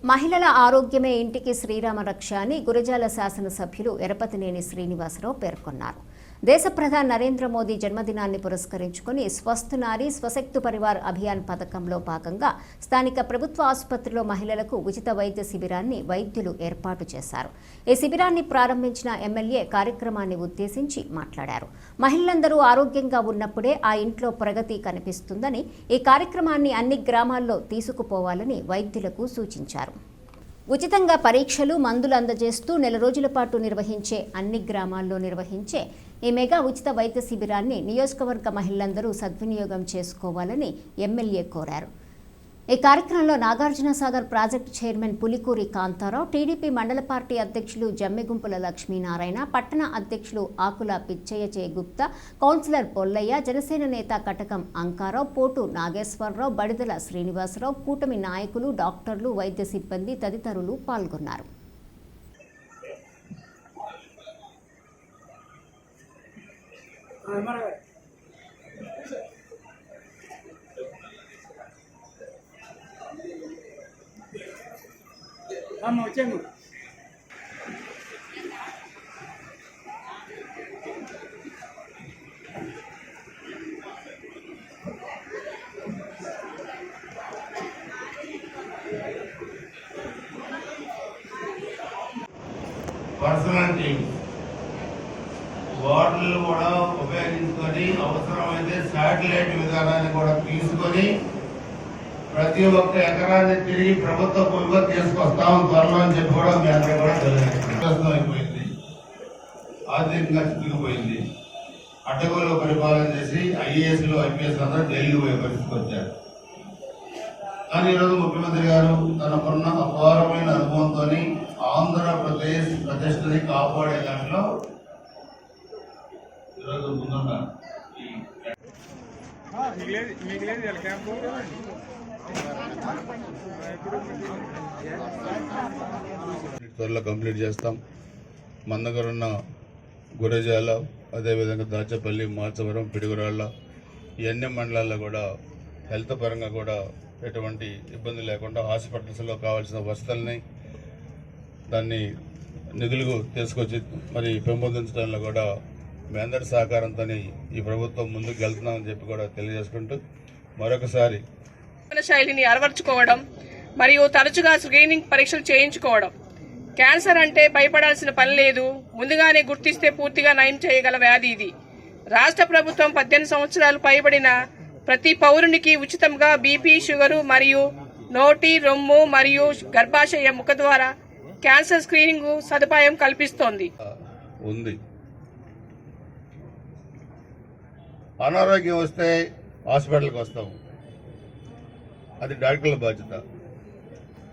మహిళల ఆరోగ్యమే ఇంటికి శ్రీరామ రక్ష అని గురజాల శాసనసభ్యులు ఎరపతినేని శ్రీనివాసరావు పేర్కొన్నారు. దేశ ప్రధాని నరేంద్ర మోదీ జన్మదినాన్ని పురస్కరించుకుని స్వస్థ నారీ స్వశక్తి పరివార్ అభియాన్ పథకంలో భాగంగా స్థానిక ప్రభుత్వ ఆసుపత్రిలో మహిళలకు ఉచిత వైద్య శిబిరాన్ని వైద్యులు ఏర్పాటు చేశారు. ఈ శిబిరాన్ని ప్రారంభించిన ఎమ్మెల్యే కార్యక్రమాన్ని ఉద్దేశించి మాట్లాడారు. మహిళలందరూ ఆరోగ్యంగా ఉన్నప్పుడే ఆ ఇంట్లో ప్రగతి కనిపిస్తుందని, ఈ కార్యక్రమాన్ని అన్ని గ్రామాల్లో తీసుకుపోవాలని వైద్యులకు సూచించారు. ఉచితంగా పరీక్షలు, మందులు అందజేస్తూ నెల రోజుల పాటు నిర్వహించే అన్ని గ్రామాల్లో నిర్వహించే ఈ మెగా ఉచిత వైద్య శిబిరాన్ని నియోజకవర్గ మహిళలందరూ సద్వినియోగం చేసుకోవాలని ఎమ్మెల్యే కోరారు. ఈ కార్యక్రమంలో Nagarjunasagar project chairman Pulikuri Kantharao, TDP మండల పార్టీ అధ్యక్షులు జమ్మిగుంపుల లక్ష్మీనారాయణ, పట్టణ అధ్యక్షులు ఆకుల పిచ్చయ్య గుప్తా, కౌన్సిలర్ పొల్లయ్య, జనసేన నేత కటకం అంకారావు, పోటు నాగేశ్వరరావు, బడిదల శ్రీనివాసరావు, కూటమి నాయకులు, డాక్టర్లు, వైద్య సిబ్బంది తదితరులు పాల్గొన్నారు. పర్సనల్ టీమ్స్ వార్డులు కూడా ఉపయోగించుకొని అవసరమైతే శాటిలైట్ విధానాన్ని కూడా తీసుకొని ప్రతి ఒక్క ఎకరాన్ని తిరిగి ప్రభుత్వ భూమిగా తీసుకొస్తాం త్వరలో అని చెప్పి కూడా మీ అందరూ కూడా తెలియజేస్తాం. అయిపోయింది, ఆర్థికంగా చిక్కుకుపోయింది. అడ్డగోలు పరిపాలన చేసి ఐఏఎస్లు ఐపీఎస్ అందరూ ఢిల్లీకి పోయే పరిస్థితికి వచ్చారు. కానీ ఈరోజు ముఖ్యమంత్రి గారు తనకున్న అపారమైన అనుభవంతో ఆంధ్రప్రదేశ్ ప్రతిష్టని కాపాడే దాంట్లో ఈరోజు ముందున్నారు. త్వరలో కంప్లీట్ చేస్తాం. మందగరున్న గురజాల, అదేవిధంగా దాచపల్లి, మార్చవరం, పిడుగురాళ్ళ ఈ అన్ని మండలాల్లో కూడా హెల్త్ పరంగా కూడా ఎటువంటి ఇబ్బంది లేకుండా హాస్పిటల్స్లో కావాల్సిన వసతుల్ని దాన్ని నిధులు తీసుకొచ్చి మరి పెంపొందించడంలో కూడా మీ అందరి సహకారంతో ఈ ప్రభుత్వం ముందుకు వెళ్తున్నామని చెప్పి కూడా తెలియజేసుకుంటూ మరొకసారి శైలిని అలవర్చుకోవడం మరియు తరచుగా స్క్రీనింగ్ పరీక్షలు చేయించుకోవడం. క్యాన్సర్ అంటే భయపడాల్సిన పని లేదు, ముందుగానే గుర్తిస్తే పూర్తిగా నయం చేయగల వ్యాధి ఇది. రాష్ట్ర ప్రభుత్వం 18 సంవత్సరాలు పైబడిన ప్రతి పౌరునికి ఉచితంగా బీపీ, షుగరు మరియు నోటి, రొమ్ము మరియు గర్భాశయ ముఖ ద్వారా క్యాన్సర్ స్క్రీనింగ్ సదుపాయం కల్పిస్తోంది. అనారోగ్యం వస్తే హాస్పిటల్కి వస్తాం, అది డాక్టర్ల బాధ్యత.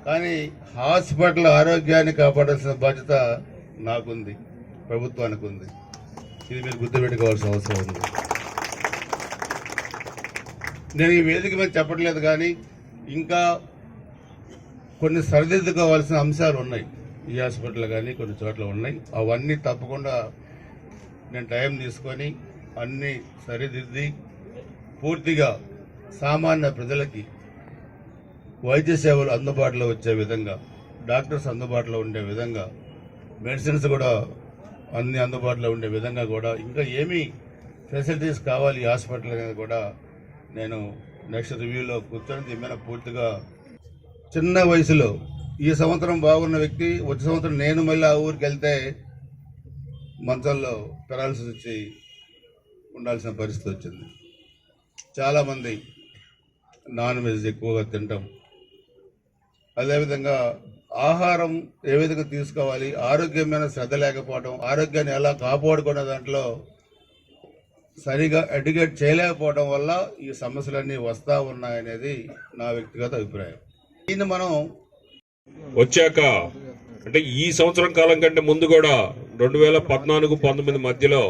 కానీ హాస్పిటల్ ఆరోగ్యాన్ని కాపాడాల్సిన బాధ్యత నాకుంది, ప్రభుత్వానికి ఉంది. ఇది మీరు గుర్తుపెట్టుకోవాల్సిన అవసరం ఉంది. నేను ఈ వేదిక మీద చెప్పట్లేదు, కానీ ఇంకా కొన్ని సరిదిద్దుకోవాల్సిన అంశాలు ఉన్నాయి. ఈ హాస్పిటల్ కానీ కొన్ని చోట్ల ఉన్నాయి. అవన్నీ తప్పకుండా నేను టైం తీసుకొని అన్నీ సరిదిద్ది పూర్తిగా సామాన్య ప్రజలకి వైద్య సేవలు అందుబాటులో వచ్చే విధంగా, డాక్టర్స్ అందుబాటులో ఉండే విధంగా, మెడిసిన్స్ కూడా అన్ని అందుబాటులో ఉండే విధంగా కూడా ఇంకా ఏమీ ఫెసిలిటీస్ కావాలి ఈ హాస్పిటల్ అనేది కూడా నేను నెక్స్ట్ రివ్యూలో కూర్చొని దీని మీద పూర్తిగా. చిన్న వయసులో ఈ సంవత్సరం బాగున్న వ్యక్తి వచ్చే సంవత్సరం నేను మళ్ళీ ఆ ఊరికి వెళ్తే మంచంలో పెరాలసిస్ వచ్చి ఉండాల్సిన పరిస్థితి వచ్చింది. చాలామంది నాన్ వెజ్ ఎక్కువగా తింటాం, అదేవిధంగా ఆహారం ఏ విధంగా తీసుకోవాలి, ఆరోగ్యమైన శ్రద్ధ లేకపోవడం, ఆరోగ్యాన్ని ఎలా కాపాడుకునే దాంట్లో సరిగా ఎడ్యుకేట్ చేయలేకపోవడం వల్ల ఈ సమస్యలన్నీ వస్తూ ఉన్నాయనేది నా వ్యక్తిగత అభిప్రాయం. దీన్ని మనం వచ్చాక అంటే ఈ సంవత్సరం కాలం కంటే ముందు కూడా 2014-19 మధ్యలో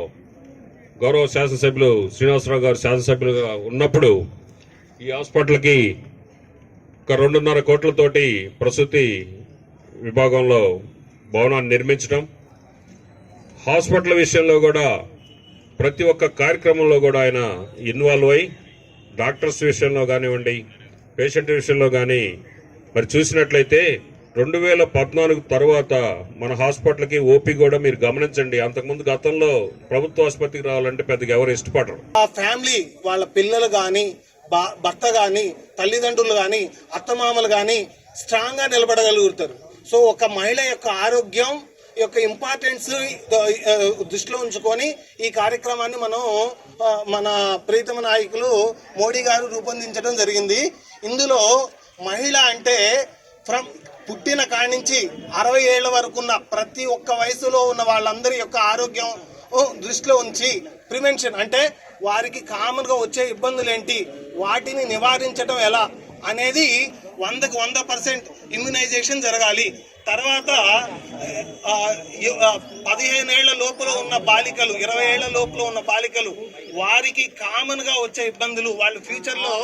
గౌరవ శాసనసభ్యులు శ్రీనివాసరావు గారు శాసనసభ్యులుగా ఉన్నప్పుడు ఈ హాస్పిటల్కి ఒక 2.5 కోట్లతోటి ప్రసూతి విభాగంలో భవనాన్ని నిర్మించడం, హాస్పిటల్ విషయంలో కూడా ప్రతి ఒక్క కార్యక్రమంలో కూడా ఆయన ఇన్వాల్వ్ అయ్యి డాక్టర్స్ విషయంలో కానివ్వండి, పేషెంట్ విషయంలో కానీ మరి చూసినట్లయితే 2014 తర్వాత మన హాస్పిటల్కి ఓపీ కూడా మీరు గమనించండి. అంతకుముందు గతంలో ప్రభుత్వ ఆసుపత్రికి రావాలంటే పెద్దగా ఎవరు ఇష్టపడరు. ఆ ఫ్యామిలీ వాళ్ళ పిల్లలు కానీ భర్త కానీ తల్లిదండ్రులు కానీ అత్తమామలు కానీ స్ట్రాంగ్ గా నిలబడగలుగుతారు. సో ఒక మహిళ యొక్క ఆరోగ్యం యొక్క ఇంపార్టెన్స్ దృష్టిలో ఉంచుకొని ఈ కార్యక్రమాన్ని మనం మన ప్రీతమ నాయకులు మోడీ గారు రూపొందించడం జరిగింది. ఇందులో మహిళ అంటే ఫ్రమ్ పుట్టిన కాడి నుంచి 60 ఏళ్ల వరకు ఉన్న ప్రతి ఒక్క వయసులో ఉన్న వాళ్ళందరి యొక్క ఆరోగ్యం దృష్టిలో ఉంచి ప్రివెన్షన్ అంటే వారికి కామన్ గా వచ్చే ఇబ్బందులు ఏంటి, వాటిని నివారించడం ఎలా అనేది 100కు 100% ఇమ్యునైజేషన్ జరగాలి. తర్వాత 15 ఏళ్ల లోపల ఉన్న బాలికలు, 20 ఏళ్ల లోపల ఉన్న బాలికలు వారికి కామన్ గా వచ్చే ఇబ్బందులు, వాళ్ళ ఫ్యూచర్ లో